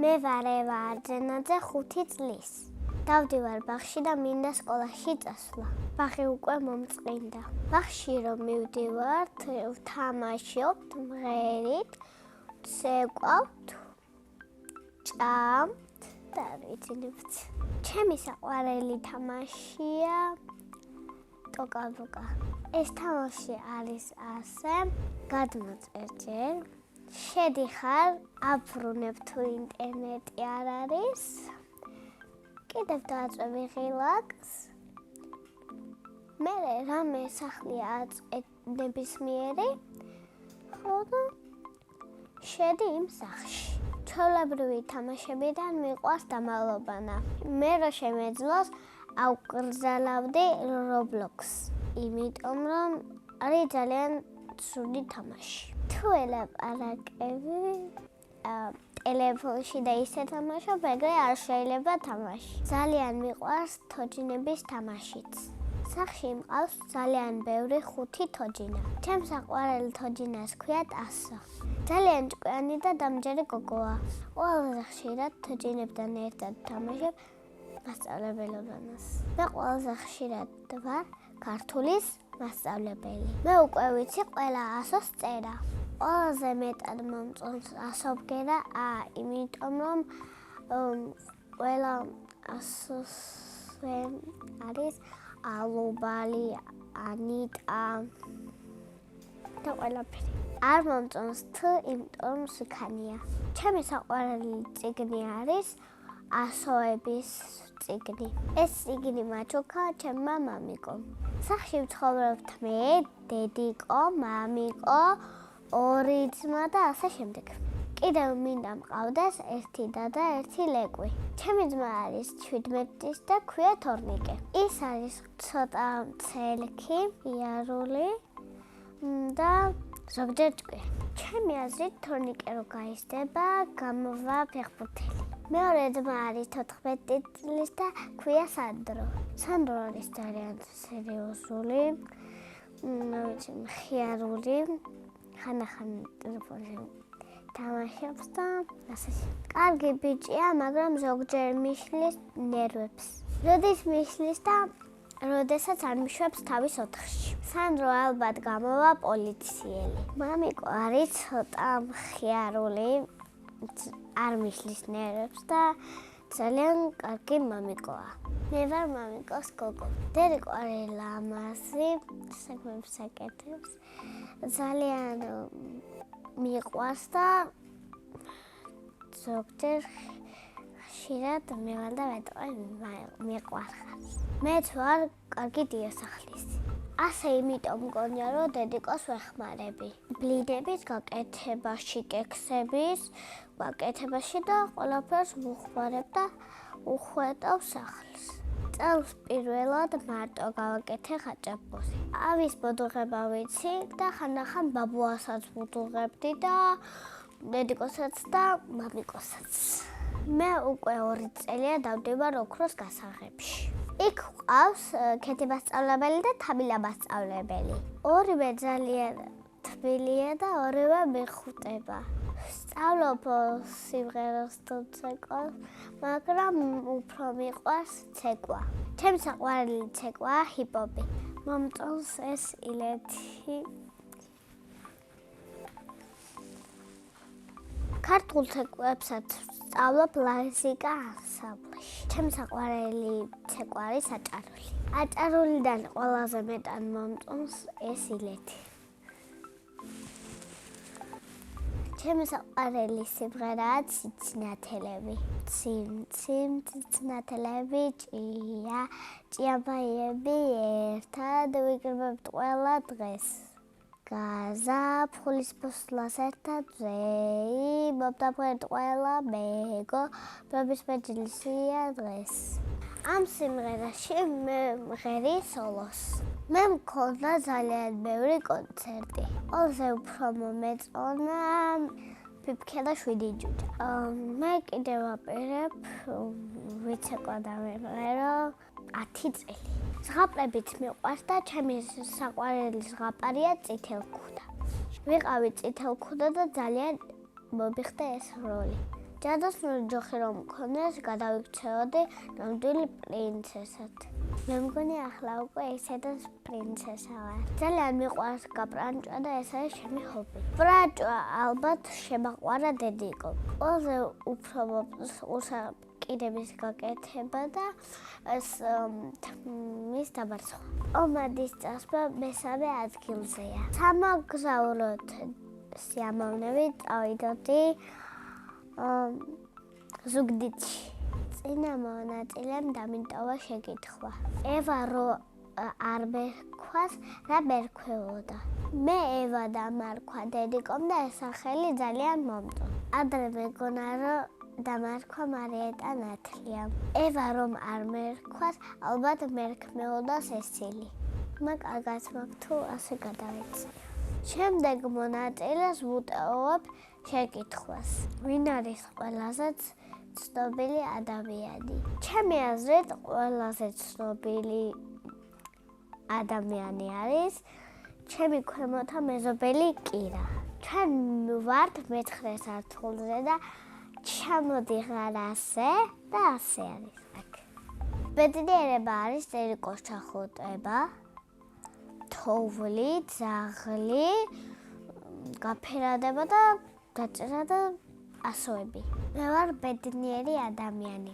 მე ვარ ევა არძენაძე 5 წლის. დავდივარ ბაღში და მინდა სკოლაში წასვლა. ბაღი უკვე მომწყინდა. ბაღში რომ მივდივართ, ვთამაშობთ მღერით, ცეკვავთ, ჭამთ და ვიცინებთ. ჩემი საყვარელი თამაშია ტოკა-ბოკა. ეს თამაში არის ასე, გადმოწერჯერ. შედიხარ, აბრუნებ თუ ინტერნეტი არ არის. კიდევ დააწვევი ღილაკს. მე რამე სახლია აწყვეტ ნებისმიერი. ხო და შედი იმ სახლში. ჩვეულებრივი თამაშებიდან მიყვარს დამალობანა. მე რო შემეძლოს ავკრძალავდი Roblox. იმიტომ რომ არის ძალიან სრული თამაში. თუ ელაპარაკები ტელეფონში და ისე თამაშობ, ეგრე არ შეიძლება თამაში. ძალიან მიყვარს თოჯინების თამაშიც. სახლში მყავს ძალიან ბევრი 5 თოჯინა. ჩემს საყვარელ თოჯინას ქვია ტასო. ძალიან ჭკვიანი და დამჯერი გოგოა. ყველაზე ხშირად თოჯინებთან ერთად თამაშობ მასწავლებელობანას. მე ყველაზე ხშირად ვარ ქართულის მასწავლებელი. მე უკვე ვიცი ყველა ასოს წერა. ყველაზე მეტად მომწონს ასობგერა იმიტომ რომ ყველა ასოს არის ალუბალი, ანიტა და ყველაფერი. არ მომწონს თ, იმიტომ რომ სიქანია. ჩემი საყვარელი წიგნი არის ასოების წიგნი. ეს წიგნი მაჩუქა ჩემმა მამიკომ. სახლში ვცხოვრობთ მე, დედიკო, მამიკო, 2 ძმა და ასე შემდეგ. კიდევ მინდა მყავდეს 1 და 1 ლეკვი. ჩემი ძმა არის 17-ის და ქვია თორნიკე. ის არის ცოტა მცელქი, იარული და ზოგჯერ ჭკვიანი. ჩემი აზრით თორნიკე რო გაიზრდება, გამოვა ფეხბურთელი. მეორე ძმა არის 14 წლის და ქვია სანდრო. სანდრო არის ძალიან სერიოზული, მხიარული, ხანახან ტელეფონში თამაშობს და ასე. კარგი ბიჭია, მაგრამ ზოგჯერ მიშლის ნერვებს. როდის მიშლის და როდესაც არ მიშვებს თავის ოთახში. სანდრო ალბათ გამოვა პოლიციელი. მამიკო არის ცოტა მხიარული, არ მიშლის ნერვებს და ძალიან კარგი მამიკოა. მე ვარ მამიკოს გოგო. დედიკო არის ლამაზი, საქმეებს აკეთებს. ძალიან მიყვარს და ზოგჯერ ხშირად მევალ და მეტყვი მიყვარხარ. მეც ვარ კარგი დიასახლისი. ასე იმიტომ მგონია, რომ დედიკოს ვეხმარები. ბლინების გაკეთებაში, კექსების გაკეთებაში და ყველაფერს ვუხმარებ და უხვეტავ სახლს. წელს პირველად მარტო გავაკეთე ხაჭაპური. ავის ბოდუღება ვიცი და ხანდახან ბაბუასაც ვუდუღებდი და დედიკოსაც და მამიკოსაც. მე უკვე 2 წელია დავდივარ ოქროს გასაღებში. იქ ყავს ქეთი მასწავლებელი და თაბილა მასწავლებელი. ორივე ძალიან თბილია და ორივე მეხუტება. სწავლობ სიმღერას და ცეკვას, მაგრამ უფრო მიყვარს ცეკვა. ჩემი საყვარელი ცეკვაა ჰიპ-ჰოპი. მომწონს ეს ილეთი. ქართულ ცეკვებსაც სწავლობ ლარისიკა ანსამბლში. ჩემი საყვარელი ცეკვა არის აჭარული. აჭარულიდან ყველაზე მეტად მომწონს ეს ილეთი. ჩემი საყვარელი სიმღერაა ციცინათელები. ციმ ციცინათელები ჭია, ჭიაბაიები ერთად ვიკრიბებთ ყველა დღეს. გაზაფხულის ფოსლას ერთად ზეი, მოვდაფხეთ ყველა მეგო, ბების მეჯლისია დღეს. ამ სიმღერაში მე მღერი სოლოს. მე მქონდა ძალიან ბევრი კონცერტი. ყველაზე უფრო მომეწონა ფიფქე და 7 ჯუჯა. მე კიდევ ვაპირებ ვიცეკვა და ვიმღერო 10 წელი. ზღაპრებით მიყვარს და ჩემი საყვარელი ზღაპარია წითელქუდა. ვიყავი წითელქუდა და ძალიან მომიხდა ეს როლი. ჯადოსნური ჯოხი რომ მქონდეს, გადავიქცეოდი ნამდვილი პრინცესად. მე მგონი ახლა უკვე ისედაც პრინცესა ვარ. ძალიან მიყვარს გაპრანჭვა და ეს არის ჩემი ჰობი. პრანჭვა ალბათ შემაყვარა დედიკო. ყველაზე უფრო კიდების გაკეთება და ეს მის დამარცხვა. ომადის წასვლა მესამე ადგილზეა. სამოგზაუროდ სიამოვნებით წავიდოდი ზუგდიდში. წინა მონაწილემ დამიტოვა შეკითხვა. ევა რო არ მერქვას, რა მერქვეოდა? მე ევა დამარქვა დედიკომ და ეს სახელი ძალიან მომწონს. ადრე მეგონა რომ დამარქვა მარიეტა ნათლიამ. ევა რომ არ მერქვას, ალბათ მერქმეოდა სესილი. კარგად მაქვს თუ ასე გადავეცი. შემდეგ მონაწილეს ვუტოვებ შეკითხვას. ვინ არის ყველაზე ცნობილი ადამიანი? ჩემი აზრით ყველაზე ცნობილი ადამიანი არის ჩემი ქვემოთა მეზობელი კირა. ჩვენ ვართ მე-9 სართულზე და ჩამოდიღარ ასე და ასე არის აქ. ბედნიერება არის წერიკოს ჩახუტება, თოვლი, ძაღლი, გაფერადება და დაწერა და ასოები. მე ვარ ბედნიერი ადამიანი.